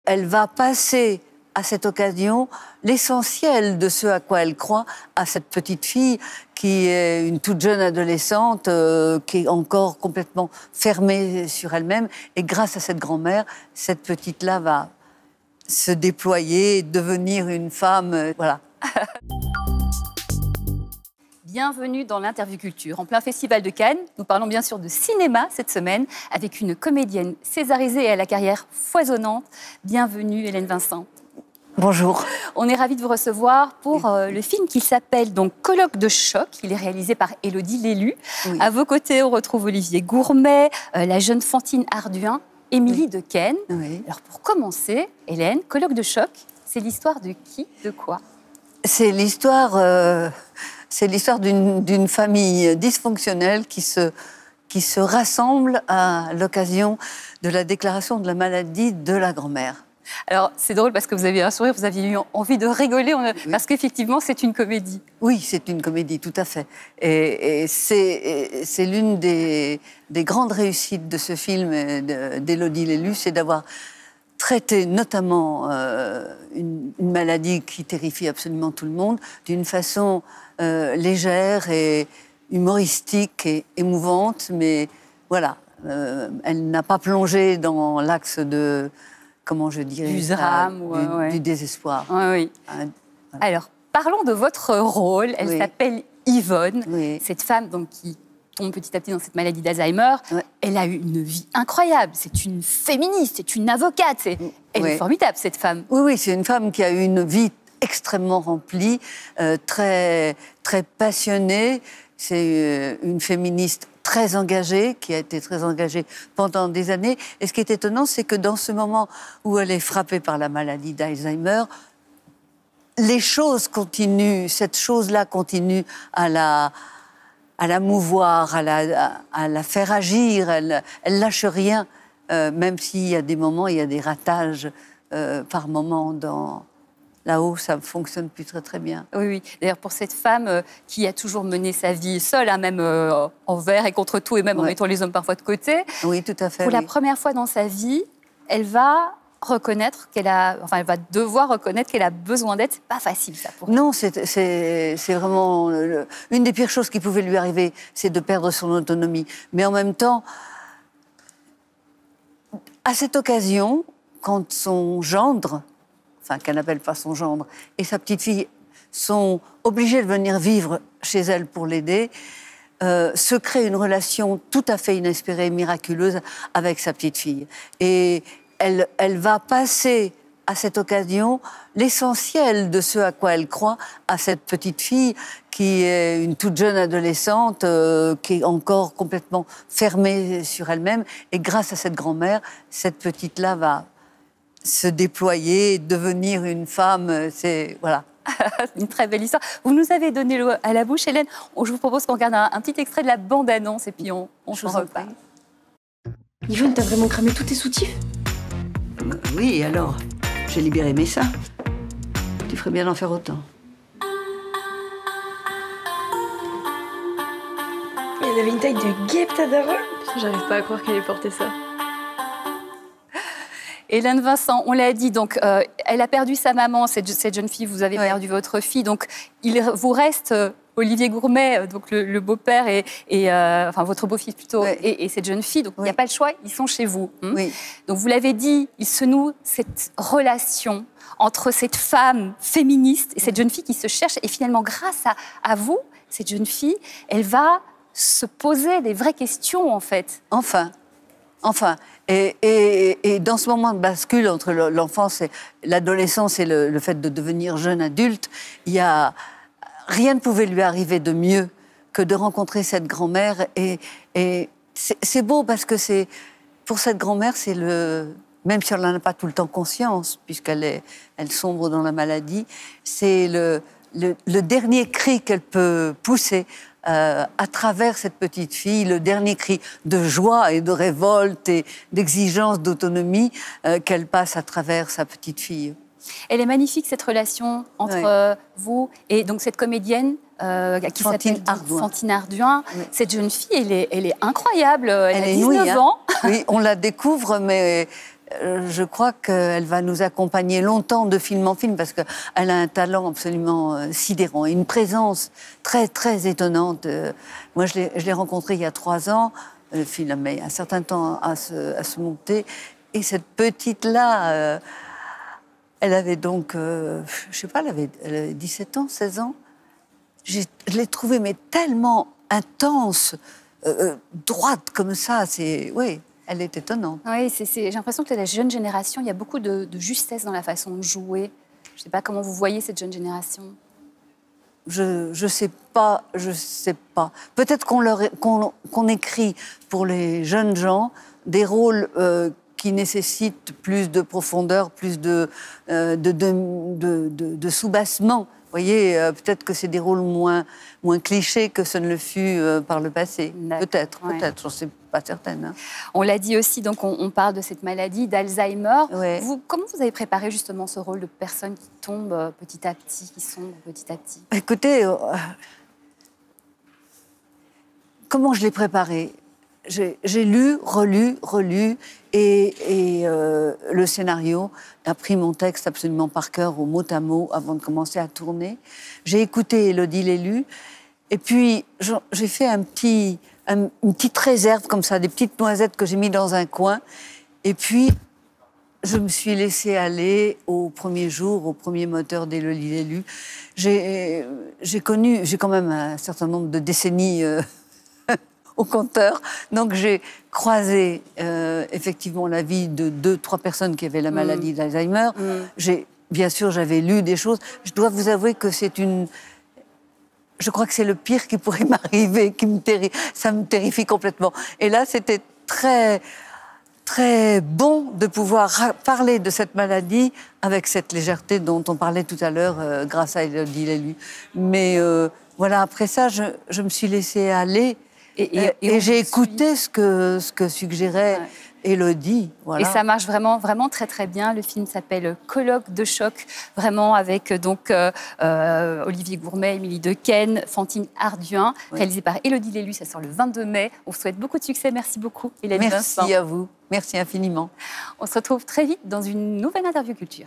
elle va passer à cette occasion l'essentiel de ce à quoi elle croit à cette petite fille qui est une toute jeune adolescente, qui est encore complètement fermée sur elle-même. Et grâce à cette grand-mère, cette petite-là va se déployer, devenir une femme, voilà. Bienvenue dans l'Interview Culture. En plein festival de Cannes, nous parlons bien sûr de cinéma cette semaine avec une comédienne césarisée et à la carrière foisonnante. Bienvenue Hélène Vincent. Bonjour. On est ravis de vous recevoir pour le film qui s'appelle donc Colloque de choc. Il est réalisé par Élodie Lélu. Oui. À vos côtés, on retrouve Olivier Gourmet, la jeune Fantine Ardouin, Émilie Dequesne. Oui. Alors pour commencer, Hélène, Colloque de choc, c'est l'histoire de qui, de quoi? C'est l'histoire d'une famille dysfonctionnelle qui se rassemble à l'occasion de la déclaration de la maladie de la grand-mère. Alors, c'est drôle parce que vous avez un sourire, vous aviez eu envie de rigoler, parce qu'effectivement, c'est une comédie. Oui, c'est une comédie, tout à fait. Et c'est l'une des grandes réussites de ce film d'Élodie Lélu, c'est d'avoir traité notamment une maladie qui terrifie absolument tout le monde d'une façon légère et humoristique et émouvante, mais voilà, elle n'a pas plongé dans l'axe de... Comment je dirais du drame, du désespoir. Oui. Voilà. Alors, parlons de votre rôle. Elle s'appelle Yvonne, cette femme donc, qui tombe petit à petit dans cette maladie d'Alzheimer. Elle a eu une vie incroyable. C'est une féministe, c'est une avocate. Elle est formidable, cette femme. Oui, c'est une femme qui a eu une vie extrêmement remplie, très, très passionnée. C'est une féministe très engagée, qui a été très engagée pendant des années. Et ce qui est étonnant, c'est que dans ce moment où elle est frappée par la maladie d'Alzheimer, les choses continuent, cette chose-là continue à la mouvoir, à la faire agir. Elle lâche rien, même s'il y a des moments, il y a des ratages par moment dans... Là-haut, ça ne fonctionne plus très, très bien. Oui. D'ailleurs, pour cette femme qui a toujours mené sa vie seule, même envers et contre tout, et même en mettant les hommes parfois de côté. Oui, tout à fait. Pour la première fois dans sa vie, elle va reconnaître qu'elle a... Enfin, elle va devoir reconnaître qu'elle a besoin d'aide. C'est pas facile, ça, pour elle. Non, c'est vraiment... une des pires choses qui pouvait lui arriver, c'est de perdre son autonomie. Mais en même temps, à cette occasion, quand son gendre... enfin, qu'elle n'appelle pas son gendre, et sa petite-fille sont obligés de venir vivre chez elle pour l'aider, se crée une relation tout à fait inespérée, miraculeuse avec sa petite-fille. Et elle va passer à cette occasion l'essentiel de ce à quoi elle croit à cette petite-fille qui est une toute jeune adolescente, qui est encore complètement fermée sur elle-même. Et grâce à cette grand-mère, cette petite-là va... se déployer, devenir une femme, c'est... Voilà. Une très belle histoire. Vous nous avez donné l'eau à la bouche, Hélène. Je vous propose qu'on regarde un petit extrait de la bande-annonce et puis on s'en reparle. Yvonne, t'as vraiment cramé tous tes soutifs? Oui, alors, j'ai libéré mes seins. Tu ferais bien d'en faire autant. Elle avait une taille de guêpe, ta daronne. J'arrive pas à croire qu'elle ait porté ça. Hélène Vincent, on l'a dit, donc elle a perdu sa maman, cette jeune fille, vous avez perdu votre fille, donc il vous reste Olivier Gourmet, donc le beau-père, enfin votre beau-fils plutôt, et cette jeune fille, donc il n'y a pas le choix, ils sont chez vous. Donc vous l'avez dit, il se noue cette relation entre cette femme féministe et cette jeune fille qui se cherche, et finalement grâce à vous, cette jeune fille, elle va se poser des vraies questions en fait. Enfin, et dans ce moment de bascule entre l'enfance et l'adolescence et le fait de devenir jeune adulte, rien ne pouvait lui arriver de mieux que de rencontrer cette grand-mère. Et c'est beau parce que pour cette grand-mère, c'est même si elle n'en a pas tout le temps conscience, puisqu'elle sombre dans la maladie, c'est le dernier cri qu'elle peut pousser à travers cette petite fille, le dernier cri de joie et de révolte et d'exigence d'autonomie qu'elle passe à travers sa petite fille. Elle est magnifique, cette relation entre vous et donc cette comédienne qui s'appelle Fantine Ardouin. Cette jeune fille, elle est incroyable. Elle a 19 ans. Oui, on la découvre, mais je crois qu'elle va nous accompagner longtemps de film en film parce qu'elle a un talent absolument sidérant et une présence très, très étonnante. Moi, je l'ai rencontrée il y a 3 ans. Le film a mis un certain temps à se monter. Et cette petite-là, elle avait donc, je sais pas, elle avait 17 ans, 16 ans. Je l'ai trouvée mais tellement intense, droite comme ça. Oui. Elle est étonnante. Oui, j'ai l'impression que la jeune génération, il y a beaucoup de justesse dans la façon de jouer. Je ne sais pas comment vous voyez cette jeune génération. Je sais pas. Peut-être qu'on écrit pour les jeunes gens des rôles qui nécessitent plus de profondeur, plus de soubassement. Vous voyez, peut-être que c'est des rôles moins clichés que ce ne le fut par le passé. Peut-être, j'en suis pas certaine. Hein. On l'a dit aussi, donc on parle de cette maladie d'Alzheimer. Ouais. Comment vous avez préparé justement ce rôle de personne qui tombe petit à petit, qui sombre petit à petit? Écoutez, comment je l'ai préparé? J'ai lu, relu, et le scénario, appris mon texte absolument par cœur, au mot à mot, avant de commencer à tourner. J'ai écouté Élodie Lélu, et puis j'ai fait une petite réserve comme ça, des petites noisettes que j'ai mis dans un coin, et puis je me suis laissée aller au premier jour, au premier moteur d'Élodie Lélu. J'ai quand même un certain nombre de décennies au compteur. Donc j'ai croisé effectivement la vie de 2-3 personnes qui avaient la maladie d'Alzheimer. Bien sûr, j'avais lu des choses. Je dois vous avouer que je crois que c'est le pire qui pourrait m'arriver, ça me terrifie complètement. Et là, c'était très, très bon de pouvoir parler de cette maladie avec cette légèreté dont on parlait tout à l'heure grâce à Élodie Lélu. Mais voilà, après ça, je me suis laissée aller. Et j'ai écouté ce que suggérait Élodie. Voilà. Et ça marche vraiment, vraiment très très bien. Le film s'appelle Colloque de choc, vraiment avec donc Olivier Gourmet, Émilie Dequesne, Fantine Ardouin, réalisé par Élodie Lélu. Ça sort le 22 mai. On vous souhaite beaucoup de succès. Merci beaucoup, Hélène Vincent. Merci à vous. Merci infiniment. On se retrouve très vite dans une nouvelle interview culture.